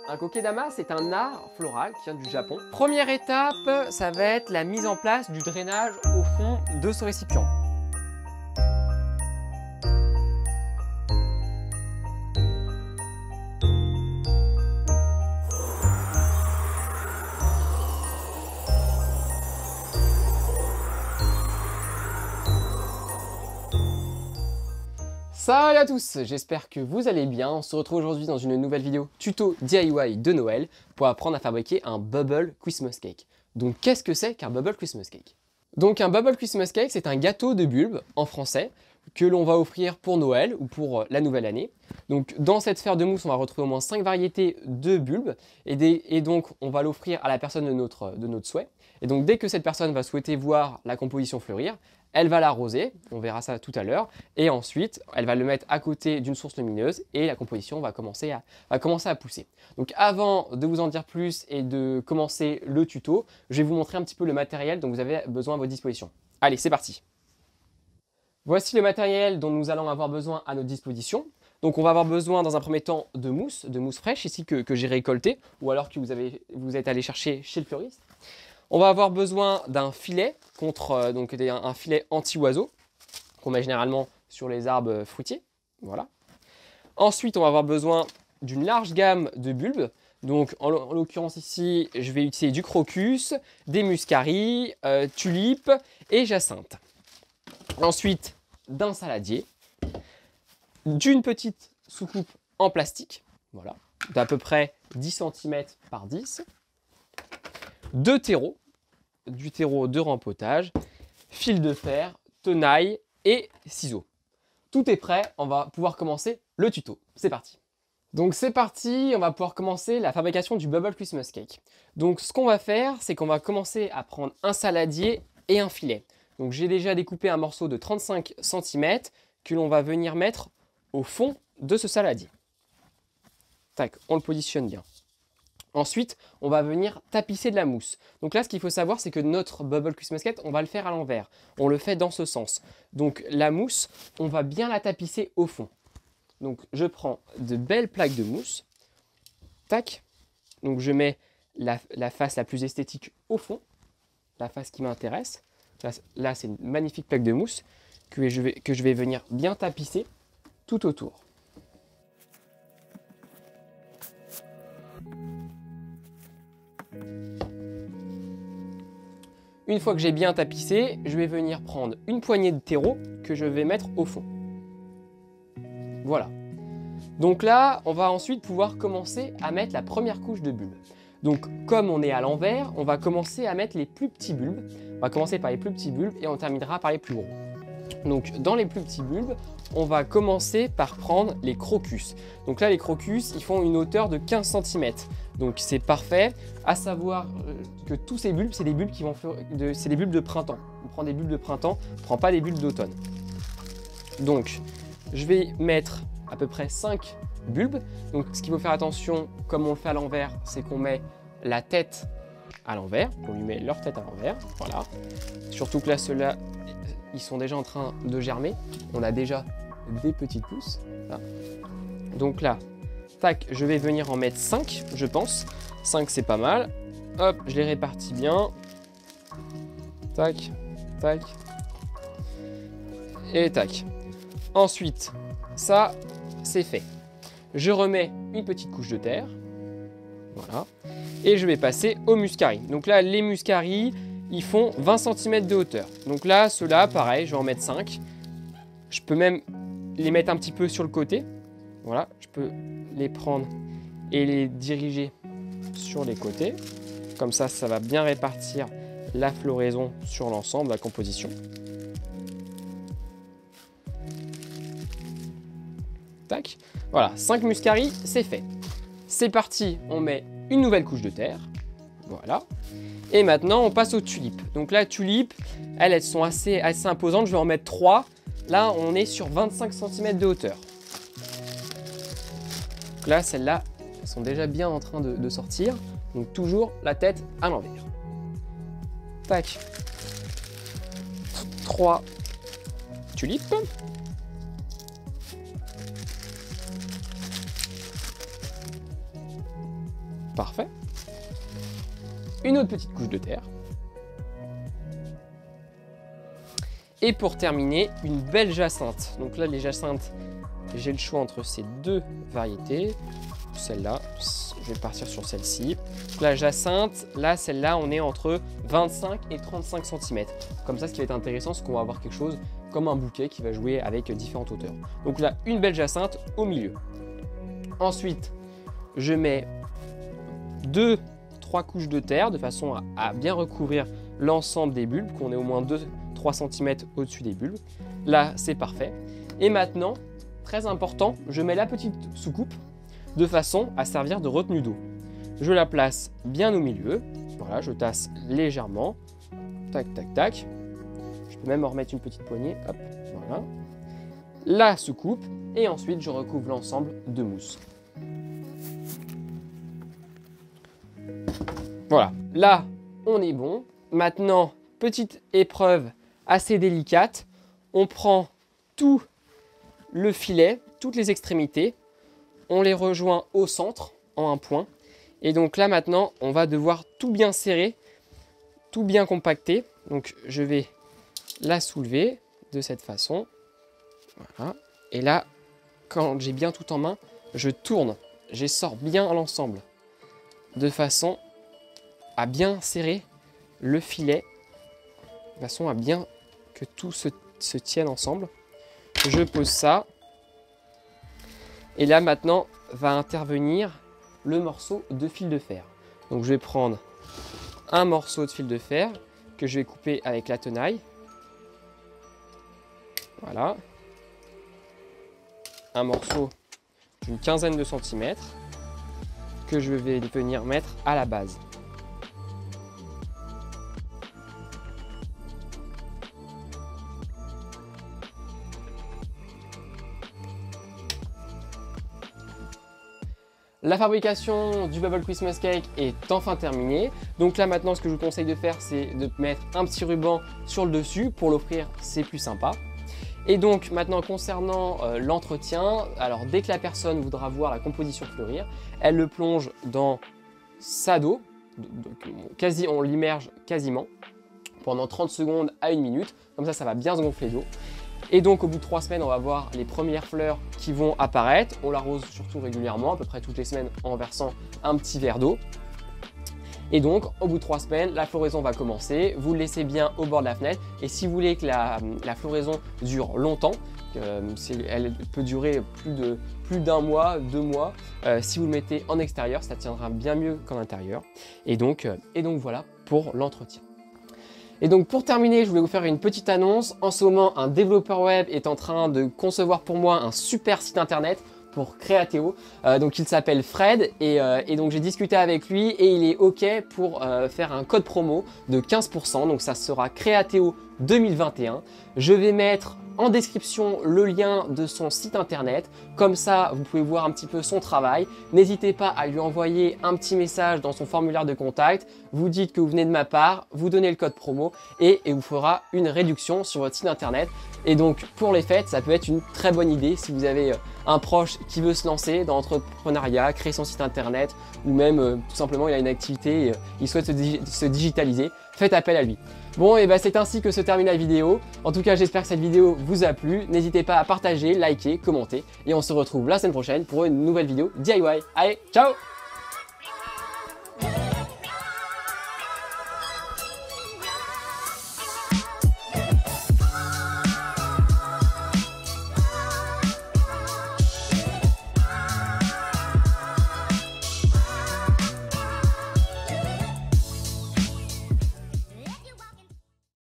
Un kokedama, c'est un art floral qui vient du Japon. Première étape, ça va être la mise en place du drainage au fond de ce récipient. Salut à tous, j'espère que vous allez bien. On se retrouve aujourd'hui dans une nouvelle vidéo tuto DIY de Noël pour apprendre à fabriquer un Bubble Christmas Cake. Donc qu'est-ce que c'est qu'un Bubble Christmas Cake? Donc un Bubble Christmas Cake, c'est un gâteau de bulbe en français que l'on va offrir pour Noël ou pour la nouvelle année. Donc dans cette sphère de mousse, on va retrouver au moins 5 variétés de bulbes et donc on va l'offrir à la personne de notre souhait. Et donc dès que cette personne va souhaiter voir la composition fleurir, elle va l'arroser, on verra ça tout à l'heure, et ensuite elle va le mettre à côté d'une source lumineuse et la composition va commencer à pousser. Donc avant de vous en dire plus et de commencer le tuto, je vais vous montrer un petit peu le matériel dont vous avez besoin à votre disposition. Allez, c'est parti! Voici le matériel dont nous allons avoir besoin à notre disposition. Donc on va avoir besoin dans un premier temps de mousse fraîche ici que j'ai récoltée ou alors que vous êtes allé chercher chez le fleuriste. On va avoir besoin d'un filet un filet anti-oiseau qu'on met généralement sur les arbres fruitiers. Voilà. Ensuite, on va avoir besoin d'une large gamme de bulbes. Donc en l'occurrence ici, je vais utiliser du crocus, des muscaries, tulipes et jacinthe. Ensuite, d'un saladier, d'une petite soucoupe en plastique, voilà, d'à peu près 10 cm par 10, de terreau, du terreau de rempotage, fil de fer, tenaille et ciseaux. Tout est prêt, on va pouvoir commencer le tuto. C'est parti. Donc c'est parti, on va pouvoir commencer la fabrication du Bubble Christmas Cake. Donc ce qu'on va faire, c'est qu'on va commencer à prendre un saladier et un filet. Donc j'ai déjà découpé un morceau de 35 cm que l'on va venir mettre au fond de ce saladier. Tac, on le positionne bien. Ensuite, on va venir tapisser de la mousse. Donc là, ce qu'il faut savoir, c'est que notre Bubble Christmas Cake, on va le faire à l'envers. On le fait dans ce sens. Donc la mousse, on va bien la tapisser au fond. Donc je prends de belles plaques de mousse. Tac. Donc je mets la face la plus esthétique au fond. La face qui m'intéresse. Là, c'est une magnifique plaque de mousse que je vais venir bien tapisser tout autour. Une fois que j'ai bien tapissé, je vais venir prendre une poignée de terreau que je vais mettre au fond. Voilà. Donc là, on va ensuite pouvoir commencer à mettre la première couche de bulbes. Donc comme on est à l'envers, on va commencer à mettre les plus petits bulbes. On va commencer par les plus petits bulbes et on terminera par les plus gros. Donc dans les plus petits bulbes, on va commencer par prendre les crocus. Donc là, les crocus, ils font une hauteur de 15 cm. Donc c'est parfait. À savoir que tous ces bulbes, c'est des bulbes c'est des bulbes de printemps. On prend des bulbes de printemps, on ne prend pas des bulbes d'automne. Donc je vais mettre à peu près 5 bulbes. Donc ce qu'il faut faire attention, comme on le fait à l'envers, c'est qu'on met la tête à l'envers. On lui met leur tête à l'envers. Voilà. Surtout que là, ceux-là, ils sont déjà en train de germer. On a déjà des petites pousses. Là. Donc là, tac, je vais venir en mettre 5, je pense. 5, c'est pas mal. Hop, je les répartis bien. Tac, tac. Et tac. Ensuite, ça, c'est fait. Je remets une petite couche de terre. Voilà. Et je vais passer aux muscaries. Donc là, les muscaries, ils font 20 cm de hauteur. Donc là, ceux-là, pareil, je vais en mettre 5. Je peux même les mettre un petit peu sur le côté. Voilà, je peux les prendre et les diriger sur les côtés. Comme ça, ça va bien répartir la floraison sur l'ensemble, la composition. Tac. Voilà, 5 muscaries, c'est fait. C'est parti, on met une nouvelle couche de terre. Voilà. Et maintenant, on passe aux tulipes. Donc là, tulipes, elles sont assez imposantes. Je vais en mettre 3. Là, on est sur 25 cm de hauteur. Donc là, celles-là, elles sont déjà bien en train de sortir. Donc toujours la tête à l'envers. Tac. 3 tulipes. Parfait. Une autre petite couche de terre. Et pour terminer, une belle jacinthe. Donc là, les jacinthes, j'ai le choix entre ces deux variétés. Celle-là, je vais partir sur celle-ci. La jacinthe, là, celle-là, on est entre 25 et 35 cm. Comme ça, ce qui va être intéressant, c'est qu'on va avoir quelque chose comme un bouquet qui va jouer avec différentes hauteurs. Donc là, une belle jacinthe au milieu. Ensuite, je mets 2-3 couches de terre de façon à bien recouvrir l'ensemble des bulbes, qu'on ait au moins 2-3 cm au-dessus des bulbes. Là, c'est parfait. Et maintenant, très important, je mets la petite soucoupe de façon à servir de retenue d'eau. Je la place bien au milieu. Voilà, je tasse légèrement. Tac, tac, tac. Je peux même en remettre une petite poignée. Hop, voilà. La soucoupe. Et ensuite, je recouvre l'ensemble de mousse. Voilà, là, on est bon. Maintenant, petite épreuve assez délicate. On prend tout le filet, toutes les extrémités. On les rejoint au centre, en un point. Et donc là, maintenant, on va devoir tout bien serrer, tout bien compacter. Donc, je vais la soulever de cette façon. Voilà. Et là, quand j'ai bien tout en main, je tourne. J'essore bien l'ensemble. De façon à bien serrer le filet. De façon à bien que tout se tienne ensemble. Je pose ça. Et là, maintenant, va intervenir le morceau de fil de fer. Donc, je vais prendre un morceau de fil de fer que je vais couper avec la tenaille. Voilà. Un morceau d'une quinzaine de centimètres que je vais venir mettre à la base. La fabrication du Bubble Christmas Cake est enfin terminée. Donc là maintenant, ce que je vous conseille de faire, c'est de mettre un petit ruban sur le dessus. Pour l'offrir, c'est plus sympa. Et donc maintenant, concernant l'entretien, alors dès que la personne voudra voir la composition fleurir, elle le plonge dans sa d'eau. On l'immerge quasiment pendant 30 secondes à 1 minute. Comme ça va bien se gonfler d'eau. Et donc au bout de 3 semaines, on va voir les premières fleurs qui vont apparaître. On l'arrose surtout régulièrement, à peu près toutes les semaines, en versant un petit verre d'eau. Et donc au bout de 3 semaines, la floraison va commencer. Vous le laissez bien au bord de la fenêtre. Et si vous voulez que la floraison dure longtemps, elle peut durer plus d'1 mois, 2 mois. Si vous le mettez en extérieur, ça tiendra bien mieux qu'en intérieur. Et donc voilà pour l'entretien. Et donc pour terminer, je voulais vous faire une petite annonce. En ce moment, un développeur web est en train de concevoir pour moi un super site internet pour Créateo. Donc il s'appelle Fred et donc j'ai discuté avec lui et il est OK pour faire un code promo de 15%. Donc ça sera Créateo 2021. Je vais mettre en description le lien de son site internet. Comme ça, vous pouvez voir un petit peu son travail. N'hésitez pas à lui envoyer un petit message dans son formulaire de contact. Vous dites que vous venez de ma part, vous donnez le code promo et vous fera une réduction sur votre site internet. Et donc, pour les fêtes, ça peut être une très bonne idée si vous avez un proche qui veut se lancer dans l'entrepreneuriat, créer son site internet ou même tout simplement il a une activité, il souhaite se digitaliser. Faites appel à lui. Bon, et c'est ainsi que se termine la vidéo. En tout cas, j'espère que cette vidéo vous a plu. N'hésitez pas à partager, liker, commenter. Et on se retrouve la semaine prochaine pour une nouvelle vidéo DIY. Allez, ciao!